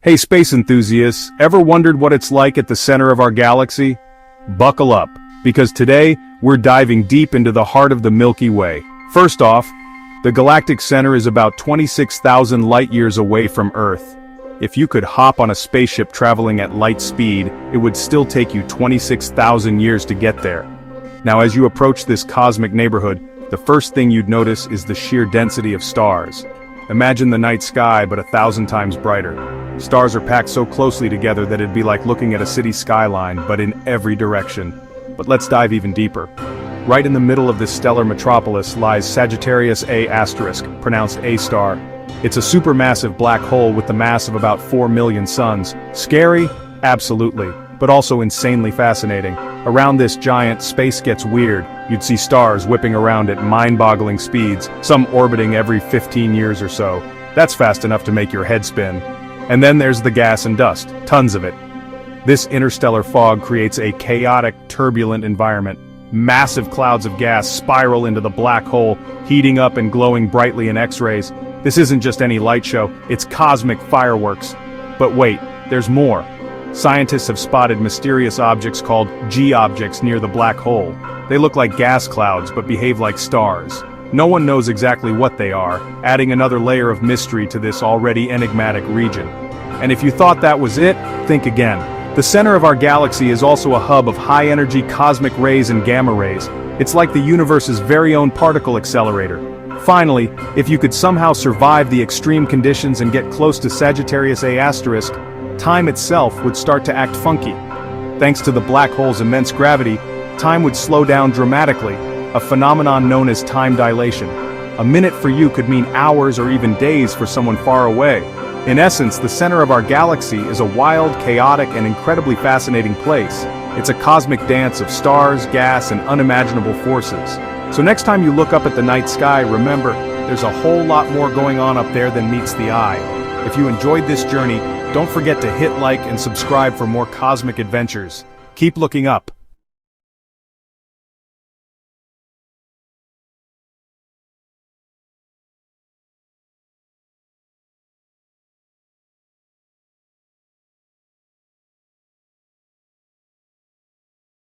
Hey space enthusiasts, ever wondered what it's like at the center of our galaxy? Buckle up, because today, we're diving deep into the heart of the Milky Way. First off, the galactic center is about 26,000 light-years away from Earth. If you could hop on a spaceship traveling at light speed, it would still take you 26,000 years to get there. Now as you approach this cosmic neighborhood, the first thing you'd notice is the sheer density of stars. Imagine the night sky but 1,000 times brighter. Stars are packed so closely together that it'd be like looking at a city skyline, but in every direction. But let's dive even deeper. Right in the middle of this stellar metropolis lies Sagittarius A asterisk, pronounced A-star. It's a supermassive black hole with the mass of about 4 million suns. Scary? Absolutely, but also insanely fascinating. Around this giant, space gets weird. You'd see stars whipping around at mind-boggling speeds, some orbiting every 15 years or so. That's fast enough to make your head spin. And then there's the gas and dust, tons of it. This interstellar fog creates a chaotic, turbulent environment. Massive clouds of gas spiral into the black hole, heating up and glowing brightly in X-rays. This isn't just any light show, it's cosmic fireworks. But wait, there's more. Scientists have spotted mysterious objects called G-objects near the black hole. They look like gas clouds but behave like stars. No one knows exactly what they are, adding another layer of mystery to this already enigmatic region. And if you thought that was it, think again. The center of our galaxy is also a hub of high-energy cosmic rays and gamma rays. It's like the universe's very own particle accelerator. Finally, if you could somehow survive the extreme conditions and get close to Sagittarius A asterisk, time itself would start to act funky. Thanks to the black hole's immense gravity, time would slow down dramatically, a phenomenon known as time dilation. A minute for you could mean hours or even days for someone far away. In essence, the center of our galaxy is a wild, chaotic, and incredibly fascinating place. It's a cosmic dance of stars, gas, and unimaginable forces. So next time you look up at the night sky, remember, there's a whole lot more going on up there than meets the eye. If you enjoyed this journey, don't forget to hit like and subscribe for more cosmic adventures. Keep looking up.